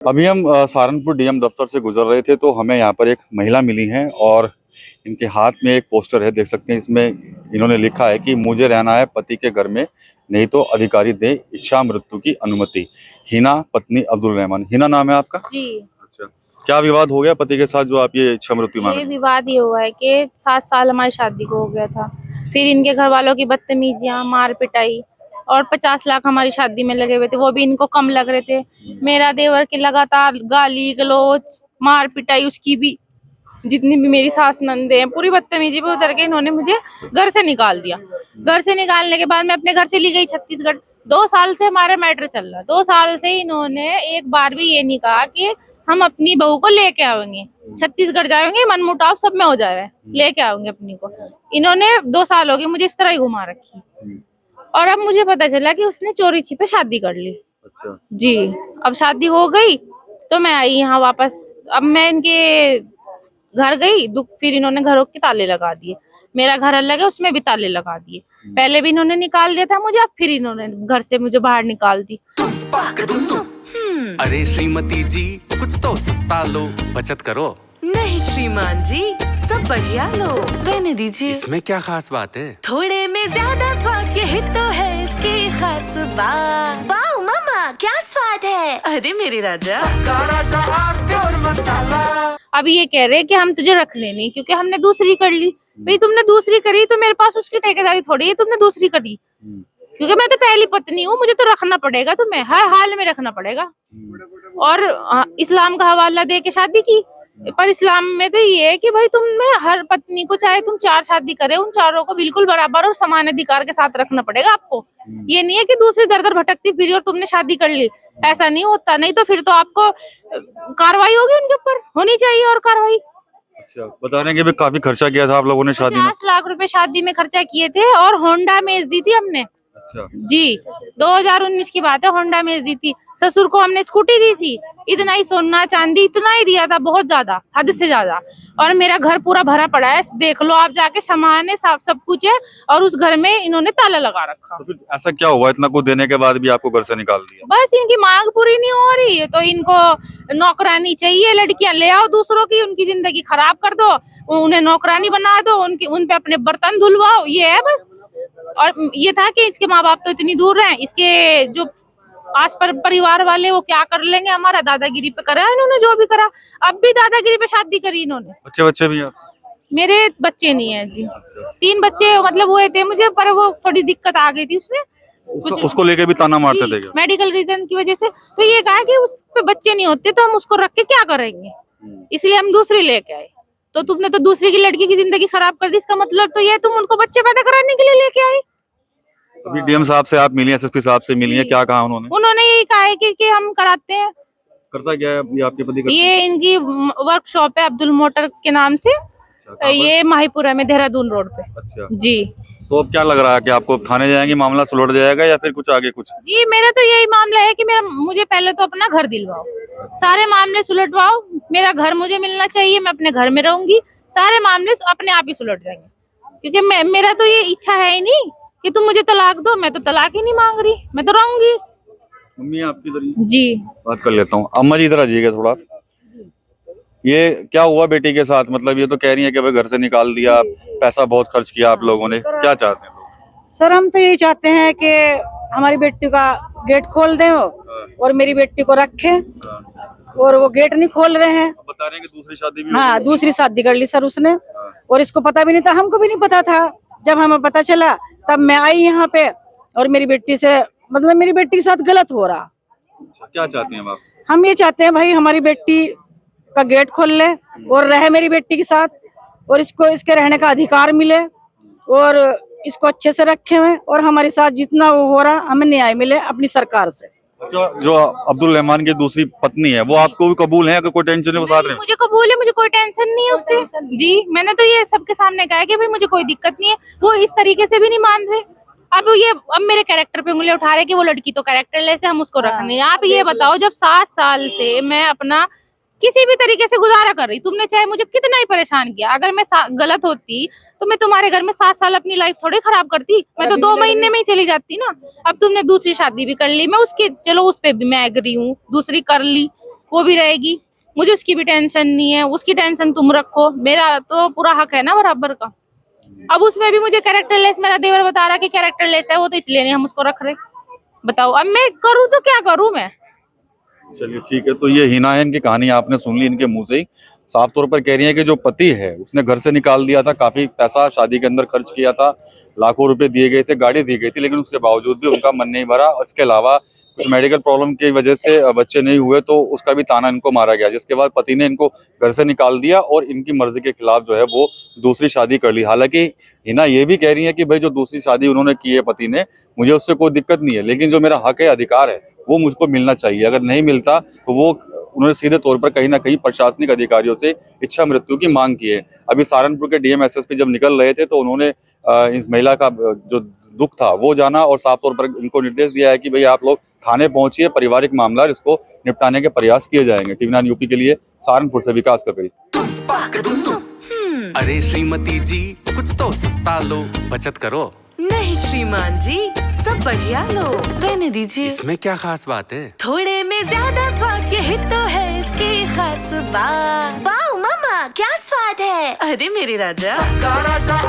अभी हम सहारनपुर डीएम दफ्तर से गुजर रहे थे तो हमें यहाँ पर एक महिला मिली हैं और इनके हाथ में एक पोस्टर है, देख सकते हैं। इसमें इन्होंने लिखा है कि मुझे रहना है पति के घर में, नहीं तो अधिकारी दे इच्छा मृत्यु की अनुमति। हिना पत्नी अब्दुल रहमान। हिना नाम है आपका? जी। अच्छा, क्या विवाद हो गया पति के साथ जो आप ये इच्छा मृत्यु मांग ये रहे हैं? विवाद ये हुआ है कि 7 साल हमारी शादी को हो गया था, फिर इनके घर वालों की बदतमीजियां, मार पिटाई और 50 लाख हमारी शादी में लगे हुए थे, वो भी इनको कम लग रहे थे। मेरा देवर के लगातार गाली गलौज, मार पिटाई, उसकी भी जितनी भी मेरी सास नंदे हैं, पूरी बदतमीजी पे उतर के इन्होंने मुझे घर से निकाल दिया। घर से निकालने के बाद मैं अपने घर चली गई छत्तीसगढ़। 2 साल से हमारा मैटर चल रहा है। 2 साल से इन्होंने एक बार भी ये नहीं कहा कि हम अपनी बहू को लेके आएंगे, छत्तीसगढ़ जाएंगे, मनमुटाव सब में हो जाए, लेके आएंगे अपनी को। इन्होंने 2 साल हो गए मुझे इस तरह ही घुमा रखी। और अब मुझे पता चला कि उसने चोरी छिपे शादी कर ली। अच्छा। जी, अब शादी हो गई तो मैं आई यहाँ वापस। अब मैं इनके घर गई, फिर इन्होंने घरों के ताले लगा दिए। मेरा घर अलग है, उसमें भी ताले लगा दिए। पहले भी इन्होंने निकाल दिया था मुझे, अब फिर इन्होंने घर से मुझे बाहर निकाल दी। अरे श्रीमती जी, कुछ तो सस्ता लो, बचत करो। नहीं श्रीमान जी, सब बढ़िया लो, रहने दीजिए। इसमें क्या खास बात है? थोड़े में ज्यादा स्वाद, यही तो है इसकी खास बात। वाओ मामा, क्या स्वाद है। अरे मेरे राजा, अब ये कह रहे हैं कि हम तुझे रख लेनी, क्योंकि हमने दूसरी कर ली। भाई तुमने दूसरी करी तो मेरे पास उसकी ठेकेदारी थोड़ी है, तुमने दूसरी करी। क्योंकि मैं तो पहली पत्नी हूँ, मुझे तो रखना पड़ेगा, तुम्हें हर हाल में रखना पड़ेगा। और इस्लाम का हवाला दे के शादी की, पर इस्लाम में तो ये है कि भाई तुमने हर पत्नी को, चाहे तुम 4 शादी करे, उन चारों को बिल्कुल बराबर और समान अधिकार के साथ रखना पड़ेगा आपको। ये नहीं है कि दूसरी दर दर भटकती फिरी और तुमने शादी कर ली, ऐसा नहीं होता। नहीं तो फिर तो आपको कार्रवाई होगी, उनके ऊपर होनी चाहिए और कार्रवाई। अच्छा, बता रहे हैं कि काफी खर्चा किया था आप लोगों ने शादी में। 50 लाख रुपए शादी में खर्चा किए थे और होंडा मेज दी थी हमने। अच्छा जी, 2019 की बात है, होंडा मेज दी थी। ससुर को हमने स्कूटी दी थी। इतना ही सोना चांदी इतना ही दिया था, बहुत ज्यादा, हद से ज्यादा। और मेरा घर पूरा भरा पड़ा है, देख लो आप जाके, सामान है, सब कुछ है। और उस घर में इन्होंने ताला लगा रखा। तो फिर ऐसा क्या हुआ, इतना कुछ देने के बाद भी आपको घर से निकाल दिया? बस इनकी मांग पूरी नहीं हो रही है, तो इनको नौकरानी चाहिए। लड़कियां ले आओ दूसरों की, उनकी जिंदगी खराब कर दो, उन्हें नौकरानी बना दो, उन पे अपने बर्तन धुलवाओ, ये है बस। और ये था कि इसके माँ बाप तो इतनी दूर हैं, इसके जो आस पर परिवार वाले वो क्या कर लेंगे, हमारा दादागिरी पे करा इन्होंने जो भी करा। अब भी दादागिरी पे शादी करी इन्होंने। बच्चे भी हैं? मेरे बच्चे नहीं है जी। 3 बच्चे मतलब हुए थे मुझे, पर वो थोड़ी दिक्कत आ गई थी उसमें। उसको लेके भी ताना मारते थे क्या? मेडिकल रीजन की वजह से। तो ये कहा कि उस पे बच्चे नहीं होते तो हम उसको रख के क्या करेंगे, इसलिए हम दूसरी लेके आए। तो तुमने तो दूसरी की लड़की की जिंदगी खराब कर दी, इसका मतलब तो ये तुम उनको बच्चे पैदा कराने के लिए लेके आए। अभी डीएम साहब से आप मिली हैं, एसएसपी साहब से मिली हैं, क्या कहा उन्होंने? उन्होंने यही कहा है कि हम कराते हैं। करता क्या है ये आपके पति? ये इनकी वर्कशॉप है अब्दुल मोटर के नाम से। ये माहीपुरा में, देहरादून रोड पे। अच्छा जी। तो अब क्या लग रहा है कि आपको थाने जाएंगे, मामला सुलझ जाएगा या फिर कुछ आगे कुछ? जी, मेरा तो यही मामला है कि मुझे पहले तो अपना घर दिलवाओ, सारे मामले सुलझवाओ। मेरा घर मुझे मिलना चाहिए, मैं अपने घर में रहूंगी, सारे मामले अपने आप ही सुलझ जाएंगे। क्योंकि मेरा तो ये इच्छा है ही नहीं कि तुम मुझे तलाक दो, मैं तो तलाक ही नहीं मांग रही, मैं तो रहूंगी। मम्मी आपकी इधर जी, बात कर लेता हूँ। अम्मा जी इधर आ जाइएगा थोड़ा। ये क्या हुआ बेटी के साथ? मतलब ये तो कह रही है कि भाई घर से निकाल दिया, पैसा बहुत खर्च किया आप लोगों ने, क्या चाहते हैं लोग? सर हम तो यही चाहते हैं कि हमारी बेटी का गेट खोल दें और मेरी बेटी को रखें, और वो गेट नहीं खोल रहे हैं। बता रहे हैं कि दूसरी शादी भी हाँ, दूसरी शादी कर ली सर उसने, और इसको पता भी नहीं था, हमको भी नहीं पता था। जब हमें पता चला तब मैं आई यहाँ पे, और मेरी बेटी से मतलब मेरी बेटी के साथ गलत हो रहा। क्या चाहते हैं आप? हम ये चाहते हैं भाई हमारी बेटी का गेट खोल ले और रहे मेरी बेटी के साथ, और इसको इसके रहने का अधिकार मिले, और इसको अच्छे से रखे हुए, और हमारे साथ जितना वो हो रहा हमें न्याय मिले अपनी सरकार से। जो अब्दुल रहमान की दूसरी पत्नी है वो आपको भी कबूल है? अगर कोई टेंशन है वो साथ रहे? मुझे कबूल है, मुझे कोई टेंशन नहीं है उससे। जी, मैंने तो ये सबके सामने कहा है कि भाई मुझे कोई दिक्कत नहीं है। वो इस तरीके से भी नहीं मान रहे। अब मेरे कैरेक्टर पे उंगली उठा रहे कि वो लड़की तो कैरेक्टरलेस है, हम उसको रखने। आप ये बताओ, जब 7 साल से मैं अपना किसी भी तरीके से गुजारा कर रही, तुमने चाहे मुझे कितना ही परेशान किया, अगर मैं गलत होती तो मैं तुम्हारे घर में 7 साल अपनी लाइफ थोड़ी खराब करती, मैं तो 2 महीने में ही चली जाती ना। अब तुमने दूसरी शादी भी कर ली, मैं उसकी, चलो उस पे भी मैं एग्री हूँ, दूसरी कर ली, वो भी रहेगी, मुझे उसकी भी टेंशन नहीं है, उसकी टेंशन तुम रखो, मेरा तो पूरा हक है ना बराबर का। अब उसमें भी मुझे कैरेक्टरलेस, मेरा देवर बता रहा कि कैरेक्टरलेस है वो, तो इसलिए नहीं हम उसको रख रहे। बताओ अब मैं करूँ तो क्या करूँ मैं। चलिए ठीक है, तो ये हिना है, इनकी कहानी आपने सुन ली इनके मुंह से ही। साफ तौर पर कह रही है कि जो पति है उसने घर से निकाल दिया था, काफी पैसा शादी के अंदर खर्च किया था, लाखों रुपए दिए गए थे, गाड़ी दी गई थी, लेकिन उसके बावजूद भी उनका मन नहीं भरा। और इसके अलावा कुछ मेडिकल प्रॉब्लम की वजह से बच्चे नहीं हुए, तो उसका भी ताना इनको मारा गया, जिसके बाद पति ने इनको घर से निकाल दिया और इनकी मर्जी के खिलाफ जो है वो दूसरी शादी कर ली। हालांकि हिना ये भी कह रही है कि भाई जो दूसरी शादी उन्होंने की है पति ने, मुझे उससे कोई दिक्कत नहीं है, लेकिन जो मेरा हक है, अधिकार है, वो मुझको मिलना चाहिए। अगर नहीं मिलता तो वो उन्होंने सीधे तौर पर कहीं ना कहीं प्रशासनिक अधिकारियों से इच्छा मृत्यु की मांग की है। अभी सहारनपुर के डीएम एसएसपी जब निकल रहे थे तो उन्होंने इस महिला का जो दुख था वो जाना और साफ तौर पर इनको निर्देश दिया है कि भाई आप लोग थाने पहुंचिए, पारिवारिक मामला इसको निपटाने के प्रयास किए जाएंगे। टीवी 9 यूपी के लिए सहारनपुर से विकास कपिल। अरे श्रीमती जी कुछ तो सस्ता लो, बचत करो। नहीं श्रीमान जी, सब बढ़िया लो, रहने दीजिए। इसमें क्या खास बात है? थोड़े में ज्यादा स्वाद, यही तो है इसकी खास बात। वाओ मामा क्या स्वाद है। अरे मेरे राजा। राजा